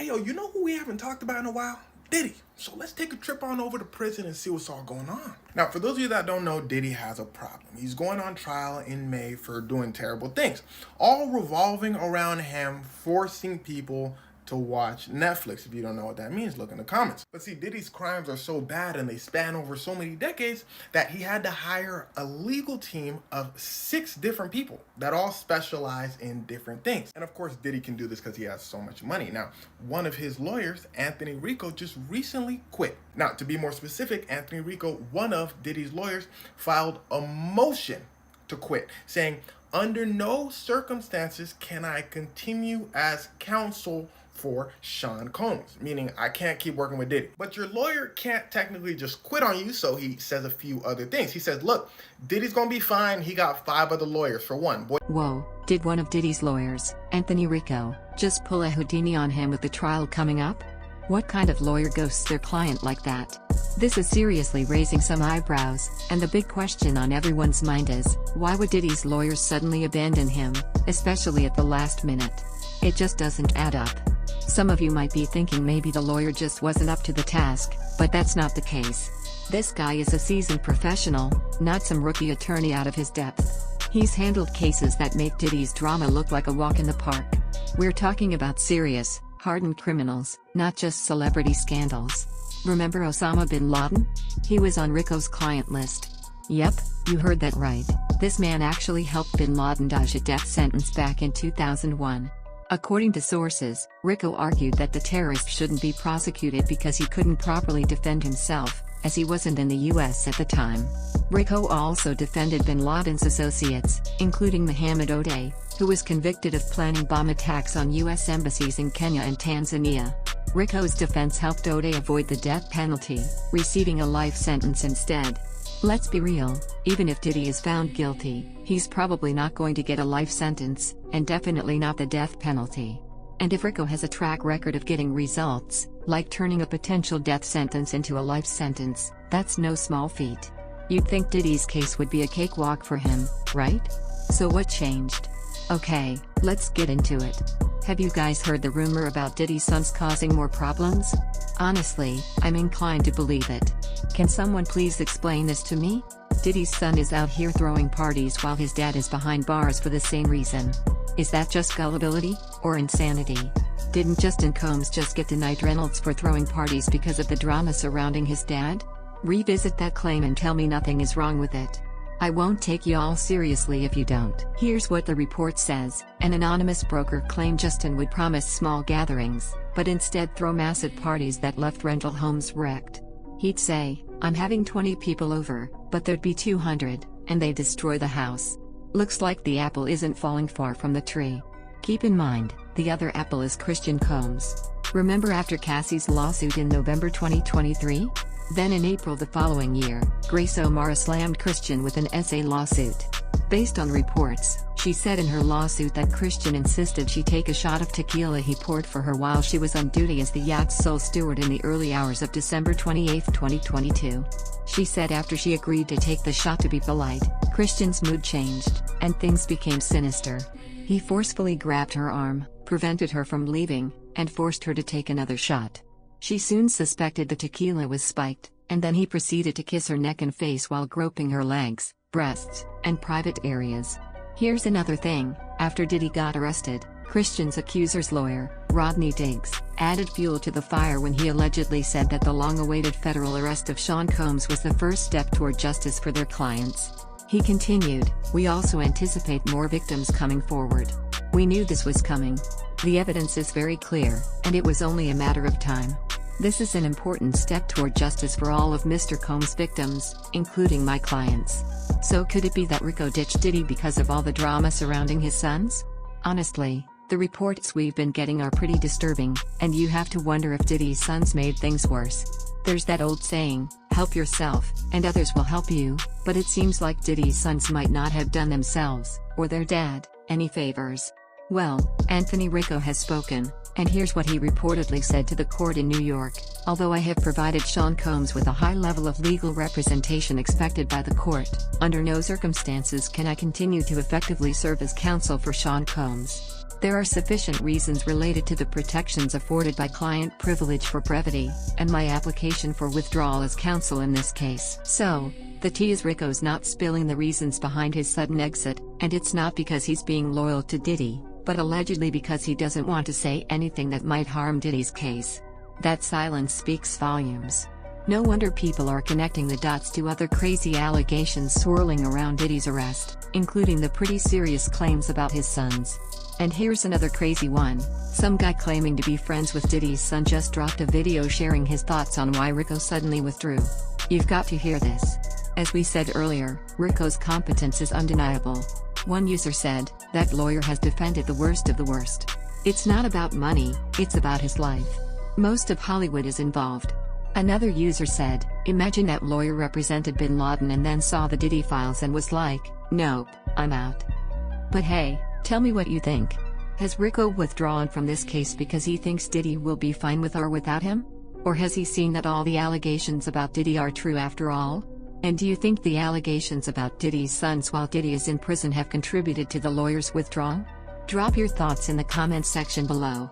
Hey, yo, you know who we haven't talked about in a while? Diddy. So let's take a trip on over to prison and see what's all going on. Now, for those of you that don't know, Diddy has a problem. He's going on trial in May for doing terrible things, all revolving around him forcing people to watch Netflix. If you don't know what that means, look in the comments. But see, Diddy's crimes are so bad and they span over so many decades that he had to hire a legal team of 6 different people that all specialize in different things. And of course, Diddy can do this because he has so much money. Now, one of his lawyers, Anthony Rico, just recently quit. Now, to be more specific, Anthony Rico, one of Diddy's lawyers, filed a motion to quit, saying, under no circumstances can I continue as counsel for Sean Combs, meaning I can't keep working with Diddy. But your lawyer can't technically just quit on you, so he says a few other things. He says, look, Diddy's gonna be fine. He got 5 other lawyers for one. Whoa, did one of Diddy's lawyers, Anthony Rico, just pull a Houdini on him with the trial coming up? What kind of lawyer ghosts their client like that? This is seriously raising some eyebrows, and the big question on everyone's mind is, why would Diddy's lawyers suddenly abandon him, especially at the last minute? It just doesn't add up. Some of you might be thinking maybe the lawyer just wasn't up to the task, but that's not the case. This guy is a seasoned professional, not some rookie attorney out of his depth. He's handled cases that make Diddy's drama look like a walk in the park. We're talking about serious, hardened criminals, not just celebrity scandals. Remember Osama bin Laden? He was on Rico's client list. Yep, you heard that right. This man actually helped bin Laden dodge a death sentence back in 2001. According to sources, Rico argued that the terrorist shouldn't be prosecuted because he couldn't properly defend himself, as he wasn't in the US at the time. Rico also defended bin Laden's associates, including Mohammed Odeh, who was convicted of planning bomb attacks on US embassies in Kenya and Tanzania. Rico's defense helped Odeh avoid the death penalty, receiving a life sentence instead. Let's be real, even if Diddy is found guilty, he's probably not going to get a life sentence, and definitely not the death penalty. And if Rico has a track record of getting results, like turning a potential death sentence into a life sentence, that's no small feat. You'd think Diddy's case would be a cakewalk for him, right? So what changed? Okay, let's get into it. Have you guys heard the rumor about Diddy's sons causing more problems? Honestly, I'm inclined to believe it. Can someone please explain this to me? Diddy's son is out here throwing parties while his dad is behind bars for the same reason. Is that just gullibility, or insanity? Didn't Justin Combs just get denied Reynolds for throwing parties because of the drama surrounding his dad? Revisit that claim and tell me nothing is wrong with it. I won't take y'all seriously if you don't. Here's what the report says. An anonymous broker claimed Justin would promise small gatherings, but instead throw massive parties that left rental homes wrecked. He'd say, I'm having 20 people over, but there'd be 200, and they'd destroy the house. Looks like the apple isn't falling far from the tree. Keep in mind, the other apple is Christian Combs. Remember after Cassie's lawsuit in November 2023? Then in April the following year, Grace O'Mara slammed Christian with an SA lawsuit. Based on reports, she said in her lawsuit that Christian insisted she take a shot of tequila he poured for her while she was on duty as the yacht's sole steward in the early hours of December 28, 2022. She said after she agreed to take the shot to be polite, Christian's mood changed, and things became sinister. He forcefully grabbed her arm, prevented her from leaving, and forced her to take another shot. She soon suspected the tequila was spiked, and then he proceeded to kiss her neck and face while groping her legs, breasts, and private areas. Here's another thing, after Diddy got arrested, Christian's accuser's lawyer, Rodney Diggs, added fuel to the fire when he allegedly said that the long-awaited federal arrest of Sean Combs was the first step toward justice for their clients. He continued, we also anticipate more victims coming forward. We knew this was coming. The evidence is very clear, and it was only a matter of time. This is an important step toward justice for all of Mr. Combs' victims, including my clients. So could it be that Rico ditched Diddy because of all the drama surrounding his sons? Honestly, the reports we've been getting are pretty disturbing, and you have to wonder if Diddy's sons made things worse. There's that old saying, help yourself, and others will help you, but it seems like Diddy's sons might not have done themselves, or their dad, any favors. Well, Anthony Rico has spoken, and here's what he reportedly said to the court in New York. Although I have provided Sean Combs with a high level of legal representation expected by the court, under no circumstances can I continue to effectively serve as counsel for Sean Combs. There are sufficient reasons related to the protections afforded by client privilege for brevity, and my application for withdrawal as counsel in this case. So, the tea is Rico's not spilling the reasons behind his sudden exit, and it's not because he's being loyal to Diddy, but allegedly because he doesn't want to say anything that might harm Diddy's case. That silence speaks volumes. No wonder people are connecting the dots to other crazy allegations swirling around Diddy's arrest, including the pretty serious claims about his sons. And here's another crazy one. Some guy claiming to be friends with Diddy's son just dropped a video sharing his thoughts on why Rico suddenly withdrew. You've got to hear this. As we said earlier, Rico's competence is undeniable. One user said, "That lawyer has defended the worst of the worst. It's not about money, it's about his life. Most of Hollywood is involved." Another user said, "Imagine that lawyer represented Bin Laden and then saw the Diddy files and was like, nope, I'm out." But hey, tell me what you think. Has Rico withdrawn from this case because he thinks Diddy will be fine with or without him? Or has he seen that all the allegations about Diddy are true after all? And do you think the allegations about Diddy's sons while Diddy is in prison have contributed to the lawyer's withdrawal? Drop your thoughts in the comments section below.